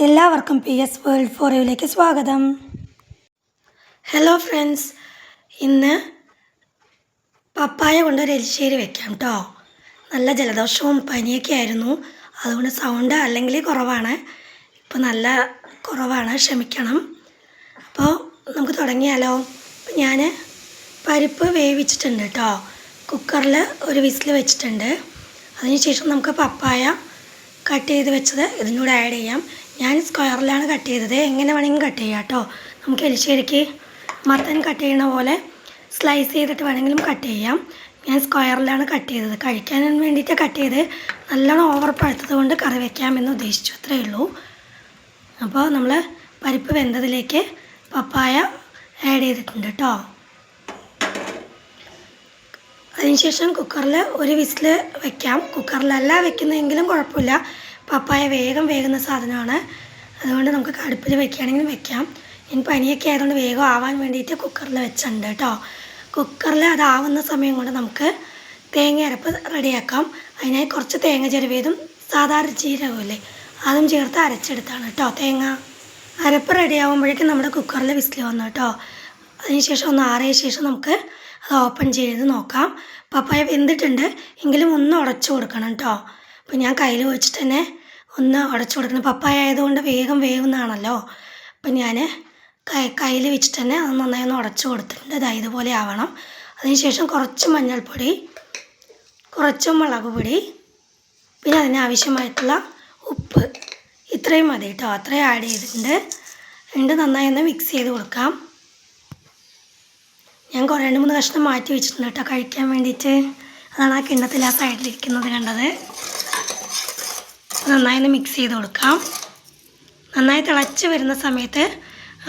എല്ലാവർക്കും PS world four യുവിലേക്ക് സ്വാഗതം. Hello friends, ഇന്ന് പപ്പായ കൊണ്ട് ഒരു എരിശ്ശേരി വെക്കാം കേട്ടോ. നല്ല ജലദോഷവും പനിയൊക്കെ ആയിരുന്നു, അതുകൊണ്ട് സൗണ്ട് അല്ലെങ്കിൽ കുറവാണ്. ഇപ്പോൾ നല്ല കുറവാണ്, ക്ഷമിക്കണം. അപ്പോൾ നമുക്ക് തുടങ്ങിയാലോ. ഞാൻ പരിപ്പ് വേവിച്ചിട്ടുണ്ട് കേട്ടോ. കുക്കറിൽ ഒരു വിസിൽ വെച്ചിട്ടുണ്ട്. അതിനുശേഷം നമുക്ക് പപ്പായ കട്ട് ചെയ്ത് വെച്ചത് ഇതിനൂടെ ആഡ് ചെയ്യാം. ഞാൻ സ്ക്വയറിലാണ് കട്ട് ചെയ്തത്, എങ്ങനെ വേണമെങ്കിലും കട്ട് ചെയ്യാം കേട്ടോ. നമുക്ക് എലിശ്ശേരിക്ക് മത്തൻ കട്ട് ചെയ്യണ പോലെ സ്ലൈസ് ചെയ്തിട്ട് വേണമെങ്കിലും കട്ട് ചെയ്യാം. ഞാൻ സ്ക്വയറിലാണ് കട്ട് ചെയ്തത്, കഴിക്കാൻ വേണ്ടിയിട്ട് കട്ട് ചെയ്ത്. നല്ലോണം ഓവർ പഴുത്തത് കൊണ്ട് കറി വയ്ക്കാമെന്ന് ഉദ്ദേശിച്ചു, അത്രയേ ഉള്ളൂ. അപ്പോൾ നമ്മൾ പരിപ്പ് വെന്തതിലേക്ക് പപ്പായ ആഡ് ചെയ്തിട്ടുണ്ട് കേട്ടോ. അതിനുശേഷം കുക്കറിൽ ഒരു വിസിൽ വയ്ക്കാം. കുക്കറിലല്ല വെക്കുന്നതെങ്കിലും കുഴപ്പമില്ല, പപ്പായ വേഗം വേകുന്ന സാധനമാണ്. അതുകൊണ്ട് നമുക്ക് അടുപ്പിൽ വെക്കുകയാണെങ്കിലും വെക്കാം. ഇനി പനിയൊക്കെ ആയതുകൊണ്ട് വേഗം ആവാൻ വേണ്ടിയിട്ട് കുക്കറിൽ വെച്ചിട്ടുണ്ട് കേട്ടോ. കുക്കറിൽ അതാവുന്ന സമയം കൊണ്ട് നമുക്ക് തേങ്ങ അരപ്പ് റെഡിയാക്കാം. അതിനായി കുറച്ച് തേങ്ങ ചിരവിയതും സാധാരണ ജീരകമില്ലേ അതും ചേർത്ത് അരച്ചെടുത്താണ് കേട്ടോ. തേങ്ങ അരപ്പ് റെഡിയാകുമ്പോഴേക്കും നമ്മുടെ കുക്കറിൽ വിസിൽ വന്നു കേട്ടോ. അതിനുശേഷം ഒന്ന് ആറിയ ശേഷം നമുക്ക് അത് ഓപ്പൺ ചെയ്ത് നോക്കാം. പപ്പായ വെന്തിട്ടുണ്ട്, എങ്കിലും ഒന്ന് ഉടച്ചു കൊടുക്കണം കേട്ടോ. അപ്പോൾ ഞാൻ കയ്യിൽ വെച്ചിട്ട് തന്നെ ഒന്ന് ഉടച്ചു കൊടുക്കണം. പപ്പായ ആയതുകൊണ്ട് വേഗം വേവുന്നതാണല്ലോ. അപ്പം ഞാൻ കയ്യിൽ വെച്ചിട്ട് തന്നെ അത് നന്നായി ഒന്ന് ഉടച്ചു കൊടുത്തിട്ടുണ്ട്. അത് ഇതുപോലെ ആവണം. അതിനുശേഷം കുറച്ച് മഞ്ഞൾപ്പൊടി, കുറച്ച് മുളക് പൊടി, പിന്നെ അതിനാവശ്യമായിട്ടുള്ള ഉപ്പ്, ഇത്രയും മതി കേട്ടോ. അത്രയും ആഡ് ചെയ്തിട്ടുണ്ട്. എന്നിട്ട് നന്നായി ഒന്ന് മിക്സ് ചെയ്ത് കൊടുക്കാം. ഞാൻ 2-3 കഷ്ണം മാറ്റി വെച്ചിട്ടുണ്ട് കേട്ടോ കഴിക്കാൻ വേണ്ടിയിട്ട്. അതാണ് ആ കിണ്ണത്തിൽ ആ സൈഡിലിരിക്കുന്നത് കണ്ടത്. നന്നായി ഒന്ന് മിക്സ് ചെയ്ത് കൊടുക്കാം. നന്നായി തിളച്ച് വരുന്ന സമയത്ത്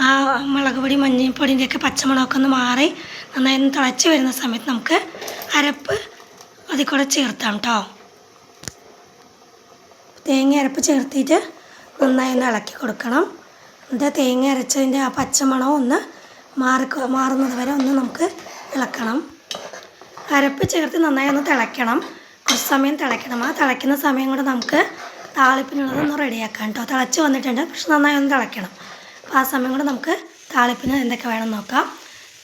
ആ മുളക് പൊടി മഞ്ഞൾപ്പൊടിൻ്റെയൊക്കെ പച്ചമുളകൊക്കെ ഒന്ന് മാറി നന്നായി ഒന്ന് തിളച്ച് വരുന്ന സമയത്ത് നമുക്ക് അരപ്പ് അതിൽ കൂടെ ചേർത്താം കേട്ടോ. തേങ്ങ അരപ്പ് ചേർത്തിട്ട് നന്നായി ഒന്ന് ഇളക്കി കൊടുക്കണം. എന്നിട്ട് തേങ്ങ അരച്ചതിൻ്റെ ആ പച്ചമണം ഒന്ന് മാറുന്നത് വരെ ഒന്ന് നമുക്ക് ഇളക്കണം. അരപ്പ് ചേർത്ത് നന്നായി ഒന്ന് തിളയ്ക്കണം. കുറച്ച് സമയം തിളയ്ക്കണം. ആ തിളയ്ക്കുന്ന സമയം കൊണ്ട് നമുക്ക് താളിപ്പിനുള്ളതൊന്ന് റെഡിയാക്കാം കേട്ടോ. തിളച്ച് വന്നിട്ടുണ്ട്, പക്ഷെ നന്നായി ഒന്ന് തിളയ്ക്കണം. അപ്പോൾ ആ സമയം കൊണ്ട് നമുക്ക് താളിപ്പിന് എന്തൊക്കെ വേണം നോക്കാം.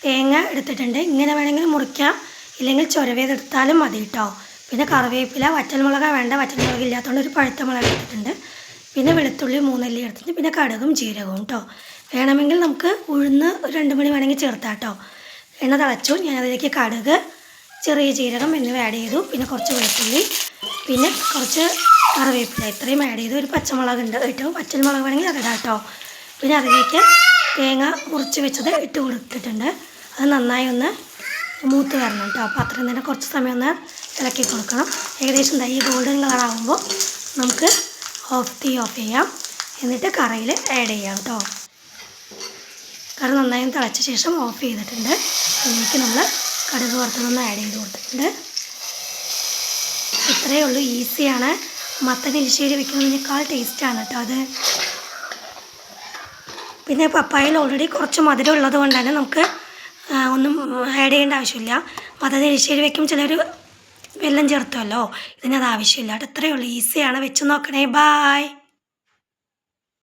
തേങ്ങ എടുത്തിട്ടുണ്ട്, ഇങ്ങനെ വേണമെങ്കിൽ മുറിക്കാം, ഇല്ലെങ്കിൽ ചുരവേതെടുത്താലും മതി കേട്ടോ. പിന്നെ കറിവേപ്പില, വറ്റൽമുളക് വേണ്ട, വറ്റൽമുളക് ഇല്ലാത്തതുകൊണ്ട് ഒരു പഴുത്ത മുളക് എടുത്തിട്ടുണ്ട്. പിന്നെ വെളുത്തുള്ളി 3 അല്ലി എടുത്തിട്ട് പിന്നെ കടുകും ജീരകവും കേട്ടോ. വേണമെങ്കിൽ നമുക്ക് ഉഴുന്ന് 2 മണി വേണമെങ്കിൽ ചേർത്താം കേട്ടോ. എണ്ണ തിളച്ചു, ഞാനതിലേക്ക് കടുക്, ചെറിയ ജീരകം എന്നിവ ആഡ് ചെയ്തു. പിന്നെ കുറച്ച് വെളുത്തുള്ളി, പിന്നെ കുറച്ച് കറിവേപ്പില, ഇത്രയും ആഡ് ചെയ്തു. ഒരു പച്ചമുളക് ഉണ്ട് കേട്ടോ, പച്ചമുളക് വേണമെങ്കിൽ അതിടാം കേട്ടോ. പിന്നെ അതിലേക്ക് തേങ്ങ മുറിച്ച് വെച്ചത് ഇട്ട് കൊടുത്തിട്ടുണ്ട്. അത് നന്നായി ഒന്ന് മൂത്ത് വരണം കേട്ടോ. അപ്പോൾ അത്രയും നേരം കുറച്ച് സമയം ഒന്ന് ഇളക്കി കൊടുക്കണം. ഏകദേശം ഈ ഗോൾഡൻ കളർ ആകുമ്പോൾ നമുക്ക് തീ ഓഫ് ചെയ്യാം. എന്നിട്ട് കറിയിൽ ആഡ് ചെയ്യാം കേട്ടോ. കറി നന്നായി തിളച്ച ശേഷം ഓഫ് ചെയ്തിട്ടുണ്ട്. ഇതിലേക്ക് നമ്മൾ കടുക് വറുത്തതൊന്ന് ആഡ് ചെയ്ത് കൊടുത്തിട്ടുണ്ട്. ഇത്രയേ ഉള്ളൂ, ഈസിയാണ്. മത്തൻ എലിശ്ശേരി വെക്കുന്നതിനേക്കാൾ ടേസ്റ്റാണ് കേട്ടോ അത്. പിന്നെ പപ്പായയിൽ ഓൾറെഡി കുറച്ച് മധുരം ഉള്ളത് കൊണ്ട് തന്നെ നമുക്ക് ഒന്നും ആഡ് ചെയ്യേണ്ട ആവശ്യമില്ല. മത്തൻ എലിശ്ശേരി വയ്ക്കും ചിലർ വെല്ലം ചേർത്തുമല്ലോ, ഇതിനത് ആവശ്യമില്ല കേട്ടോ. ഇത്രയേ ഉള്ളൂ, ഈസിയാണ്. വെച്ച് നോക്കണേ. ബായ്.